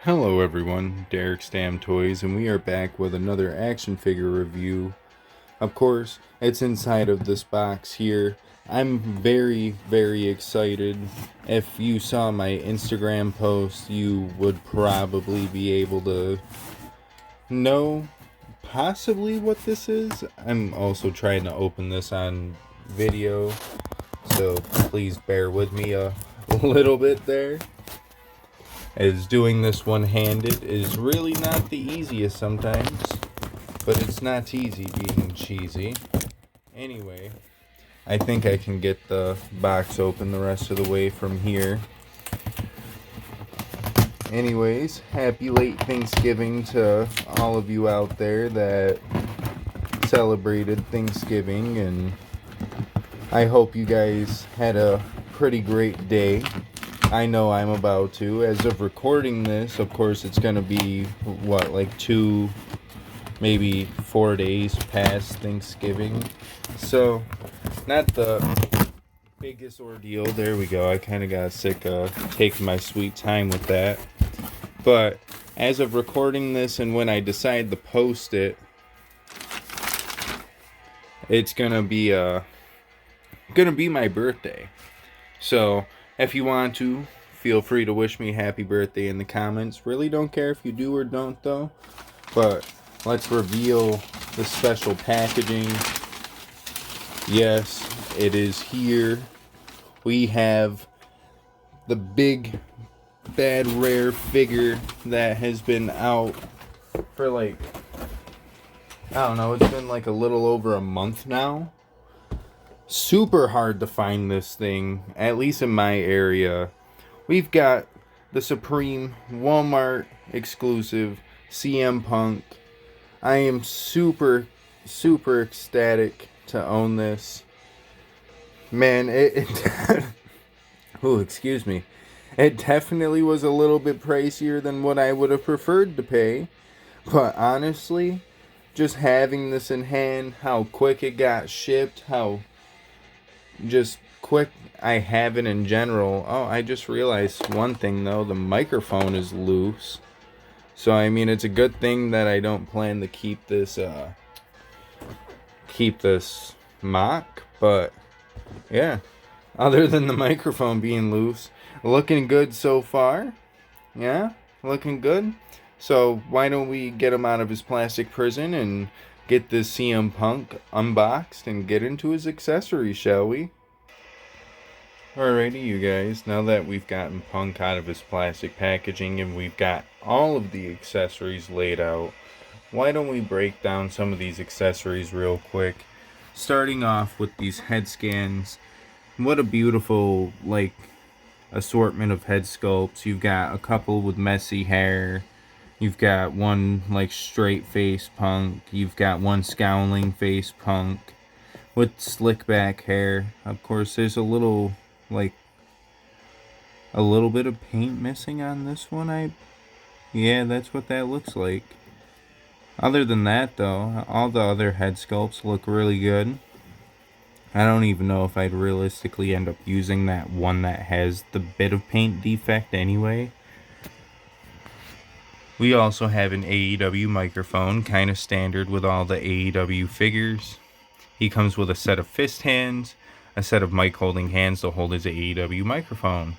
Hello everyone, Derek Stam Toys, and we are back with another action figure review. Of course, it's inside of this box here. I'm very excited. If you saw my Instagram post, you would probably be able to know possibly what this is. I'm also trying to open this on video, so please bear with me a little bit there, as doing this one-handed is really not the easiest sometimes, but it's not easy being cheesy. Anyway, I think I can get the box open the rest of the way from here. Anyways, happy late Thanksgiving to all of you out there that celebrated Thanksgiving, and I hope you guys had a pretty great day. I know I'm about to. As of recording this, of course, it's going to be, what, like 2, maybe 4 days past Thanksgiving. So, not the biggest ordeal. There we go. I kind of got sick of taking my sweet time with that. But, as of recording this and when I decide to post it, it's going to be my birthday. So, if you want to, feel free to wish me happy birthday in the comments. Really don't care if you do or don't, though. But let's reveal the special packaging. Yes, it is here. We have the big, bad, rare figure that has been out for like, I don't know, it's been like a little over a month now. Super hard to find this thing, at least in my area. We've got the Supreme Walmart exclusive CM Punk. I am super ecstatic to own this. Man, oh, excuse me. It definitely was a little bit pricier than what I would have preferred to pay. But honestly, just having this in hand, how quick it got shipped, how just quick I have it in general. Oh, I just realized one thing though, the microphone is loose. So I mean, it's a good thing that I don't plan to keep this mock, but yeah, other than the microphone being loose, looking good so far. Yeah, looking good. So why don't we get him out of his plastic prison and get this CM Punk unboxed and get into his accessories, shall we? Alrighty, you guys, now that we've gotten Punk out of his plastic packaging and we've got all of the accessories laid out, why don't we break down some of these accessories real quick? Starting off with these head scans. What a beautiful, like, assortment of head sculpts. You've got a couple with messy hair. You've got one, like, straight face Punk. You've got one scowling face Punk with slick back hair. Of course, there's a little bit of paint missing on this one. Yeah, that's what that looks like. Other than that, though, all the other head sculpts look really good. I don't even know if I'd realistically end up using that one that has the bit of paint defect anyway. We also have an AEW microphone, kind of standard with all the AEW figures. He comes with a set of fist hands, a set of mic holding hands to hold his AEW microphone,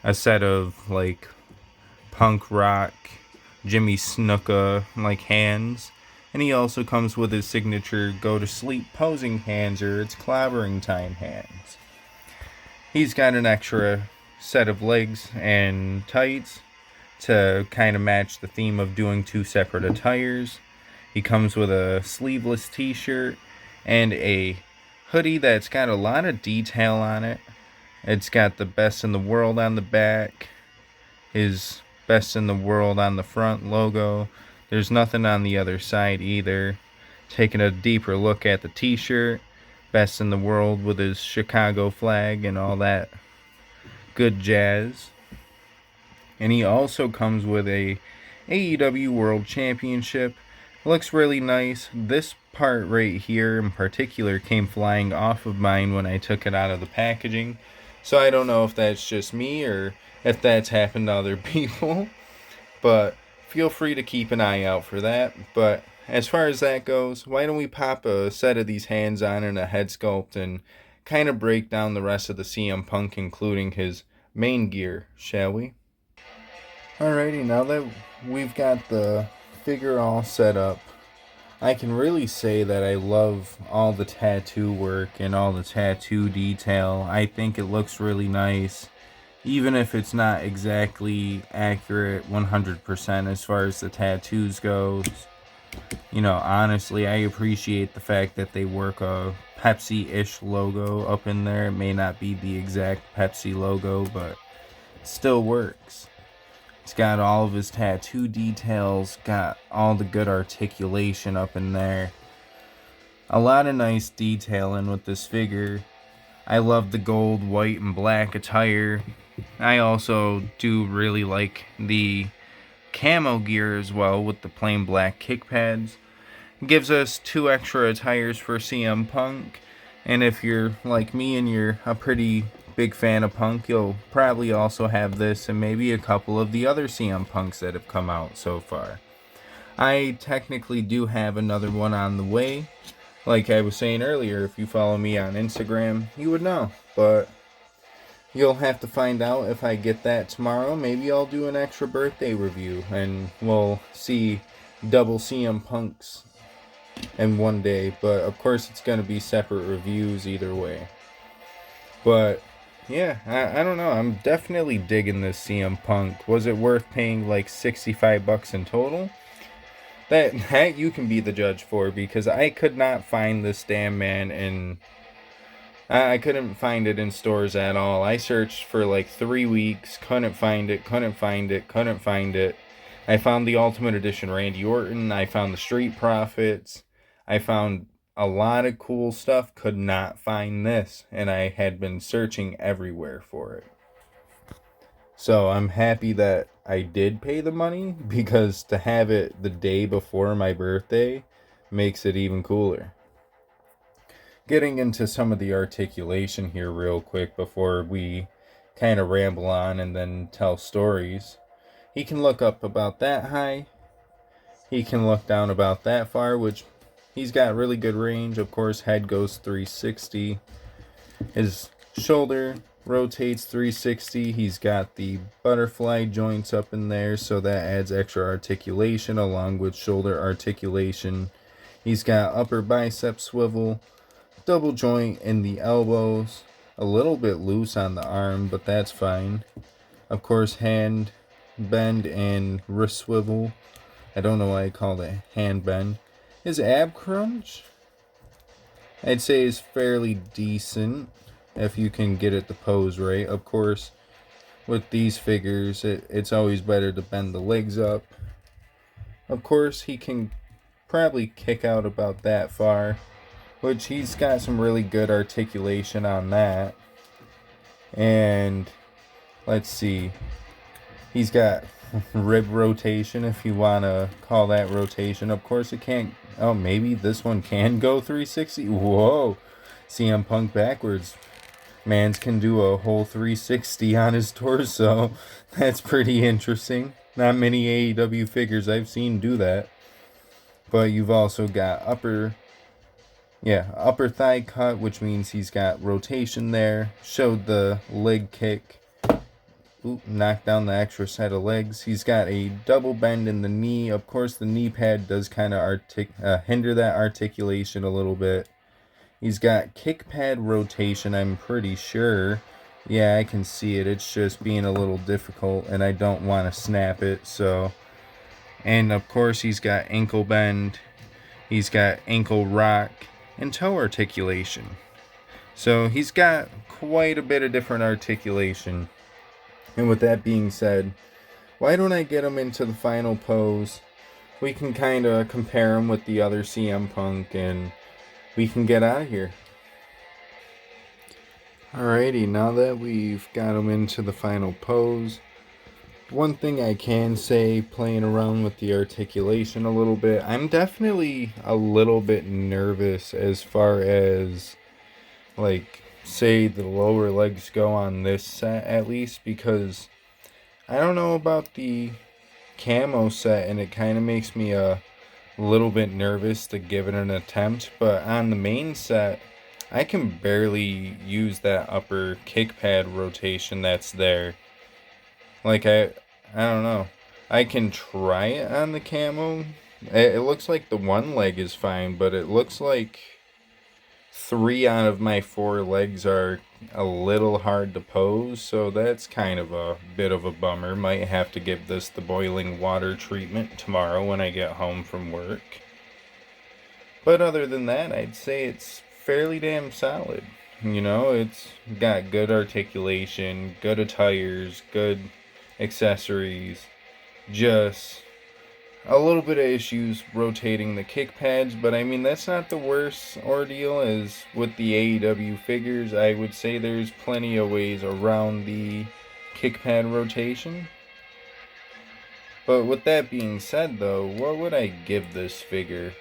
a set of like punk rock Jimmy Snuka like hands, and he also comes with his signature go to sleep posing hands, or it's clobbering time hands. He's got an extra set of legs and tights to kind of match the theme of doing two separate attires. He comes with a sleeveless t-shirt and a hoodie that's got a lot of detail on it. It's got the best in the world on the back, his best in the world on the front logo. There's nothing on the other side either. Taking a deeper look at the t-shirt, best in the world with his Chicago flag and all that good jazz. And he also comes with a AEW World Championship. Looks really nice. This part right here in particular came flying off of mine when I took it out of the packaging. So I don't know if that's just me or if that's happened to other people. But feel free to keep an eye out for that. But as far as that goes, why don't we pop a set of these hands on and a head sculpt and kind of break down the rest of the CM Punk, including his main gear, shall we? Alrighty, now that we've got the figure all set up, I can really say that I love all the tattoo work and all the tattoo detail. I think it looks really nice, even if it's not exactly accurate 100% as far as the tattoos goes. You know, honestly, I appreciate the fact that they work a Pepsi-ish logo up in there. It may not be the exact Pepsi logo, but it still works. It's got all of his tattoo details, got all the good articulation up in there. A lot of nice detailing with this figure. I love the gold, white, and black attire. I also do really like the camo gear as well with the plain black kick pads. Gives us 2 extra attires for CM Punk. And if you're like me and you're a pretty big fan of Punk, you'll probably also have this and maybe a couple of the other CM Punks that have come out so far. I technically do have another one on the way. Like I was saying earlier, if you follow me on Instagram, you would know. But you'll have to find out if I get that tomorrow. Maybe I'll do an extra birthday review and we'll see double CM Punks in one day. But of course it's going to be separate reviews either way. But yeah, I don't know. I'm definitely digging this CM Punk. Was it worth paying like $65 in total? That you can be the judge for, because I could not find this damn man in... I couldn't find it in stores at all. I searched for like 3 weeks, couldn't find it. I found the Ultimate Edition Randy Orton. I found the Street Profits. I found a lot of cool stuff, could not find this, and I had been searching everywhere for it. So I'm happy that I did pay the money, because to have it the day before my birthday makes it even cooler. Getting into some of the articulation here real quick before we kind of ramble on and then tell stories. He can look up about that high. He can look down about that far, which he's got really good range. Of course, head goes 360. His shoulder rotates 360. He's got the butterfly joints up in there, so that adds extra articulation along with shoulder articulation. He's got upper bicep swivel, double joint in the elbows, a little bit loose on the arm, but that's fine. Of course, hand bend and wrist swivel. I don't know why I call it hand bend. His ab crunch, I'd say, is fairly decent if you can get it to pose right. Of course, with these figures, it's always better to bend the legs up. Of course, he can probably kick out about that far, which he's got some really good articulation on that. And let's see, he's got rib rotation, if you want to call that rotation. Of course it can't. Oh, maybe this one can go 360. Whoa, CM Punk backwards. Mans can do a whole 360 on his torso. That's pretty interesting. Not many AEW figures I've seen do that. But you've also got upper thigh cut, which means he's got rotation there. Showed the leg kick. Oop, knocked down the extra set of legs. He's got a double bend in the knee. Of course, the knee pad does kind of hinder that articulation a little bit. He's got kick pad rotation, I'm pretty sure. Yeah, I can see it. It's just being a little difficult, and I don't want to snap it, so... And, of course, he's got ankle bend. He's got ankle rock and toe articulation. So he's got quite a bit of different articulation. And with that being said, why don't I get him into the final pose? We can kind of compare him with the other CM Punk, and we can get out of here. Alrighty, now that we've got him into the final pose, one thing I can say, playing around with the articulation a little bit, I'm definitely a little bit nervous as far as, like, say the lower legs go on this set, at least, because I don't know about the camo set, and it kind of makes me a little bit nervous to give it an attempt. But on the main set, I can barely use that upper kick pad rotation that's there. Like, I don't know. I can try it on the camo. It looks like the one leg is fine, but it looks like 3 out of my 4 legs are a little hard to pose, so that's kind of a bit of a bummer. Might have to give this the boiling water treatment tomorrow when I get home from work. But other than that, I'd say it's fairly damn solid. You know, it's got good articulation, good tires, good accessories. Just a little bit of issues rotating the kick pads, but I mean, that's not the worst ordeal. As with the AEW figures, I would say there's plenty of ways around the kick pad rotation. But with that being said, though, what would I give this figure?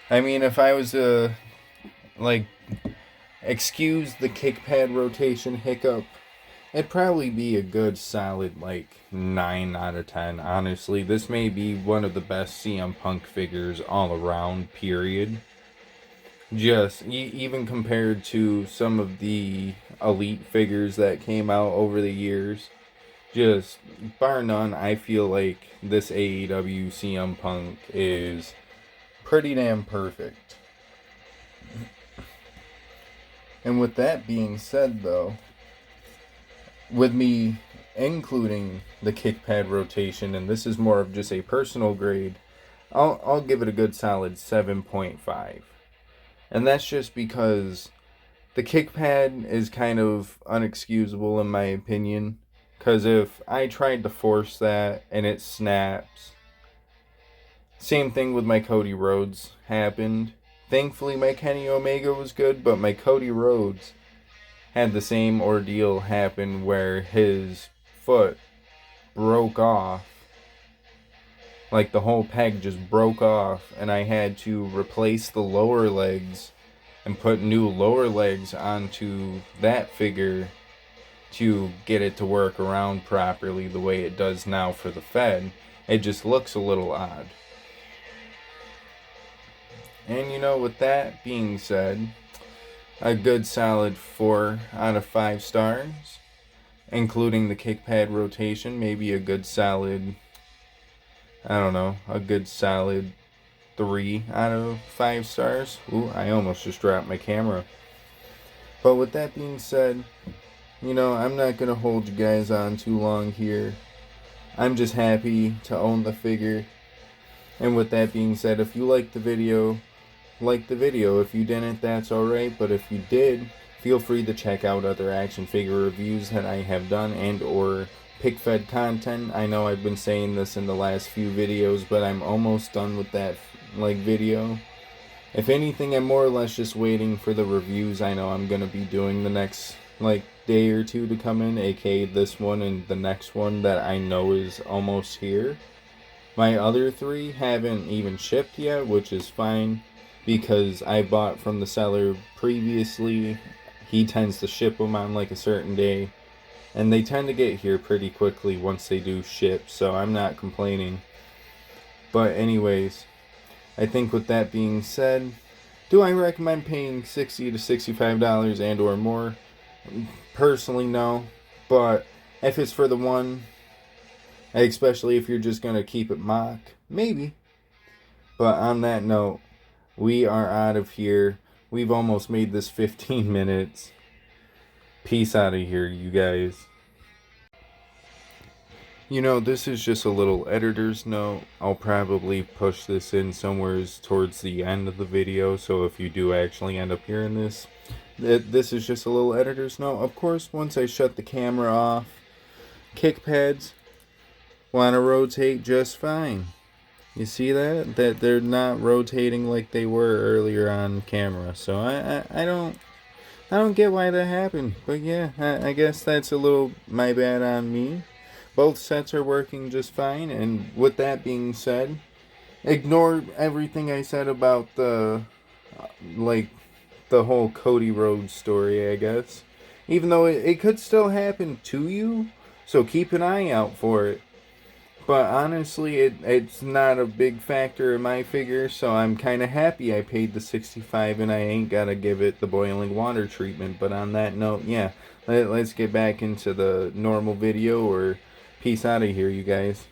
I mean, if I was to, like, excuse the kick pad rotation hiccup, it'd probably be a good solid, like, 9 out of 10. Honestly, this may be one of the best CM Punk figures all around, period. Just, even compared to some of the Elite figures that came out over the years, just, bar none, I feel like this AEW CM Punk is pretty damn perfect. And with that being said, though, with me including the kick pad rotation, and this is more of just a personal grade, I'll give it a good solid 7.5. And that's just because the kick pad is kind of unexcusable in my opinion. Because if I tried to force that and it snaps, same thing with my Cody Rhodes happened. Thankfully my Kenny Omega was good, but my Cody Rhodes had the same ordeal happen where his foot broke off. Like, the whole peg just broke off, and I had to replace the lower legs and put new lower legs onto that figure to get it to work around properly the way it does now for the Fed. It just looks a little odd. And you know, with that being said, a good solid 4 out of 5 stars, including the kick pad rotation. Maybe a good solid, I don't know, a good solid 3 out of 5 stars. Ooh, I almost just dropped my camera. But with that being said, you know, I'm not going to hold you guys on too long here. I'm just happy to own the figure. And with that being said, if you liked the video, like the video. If you didn't, that's alright. But if you did, feel free to check out other action figure reviews that I have done and or pick fed content. I know I've been saying this in the last few videos, but I'm almost done with that video. If anything, I'm more or less just waiting for the reviews I know I'm going to be doing the next day or two to come in, aka this one and the next one that I know is almost here. My other 3 haven't even shipped yet, which is fine because I bought from the seller previously. He tends to ship them on a certain day, and they tend to get here pretty quickly once they do ship, so I'm not complaining. But anyways, I think with that being said, do I recommend paying $60 to $65 and or more? Personally, no. But if it's for the one, especially if you're just going to keep it mock, maybe. But on that note, we are out of here. We've almost made this 15 minutes. Peace out of here, you guys. You know, this is just a little editor's note. I'll probably push this in somewhere towards the end of the video, so if you do actually end up hearing this, this is just a little editor's note. Of course, once I shut the camera off, kick pads want to rotate just fine. You see that? That they're not rotating like they were earlier on camera. So I don't get why that happened. But yeah, I guess that's a little my bad on me. Both sets are working just fine. And with that being said, ignore everything I said about the whole Cody Rhodes story, I guess. Even though it could still happen to you. So keep an eye out for it. But honestly, it's not a big factor in my figure, so I'm kind of happy I paid the 65 and I ain't got to give it the boiling water treatment. But on that note, yeah, let's get back into the normal video, or peace out of here, you guys.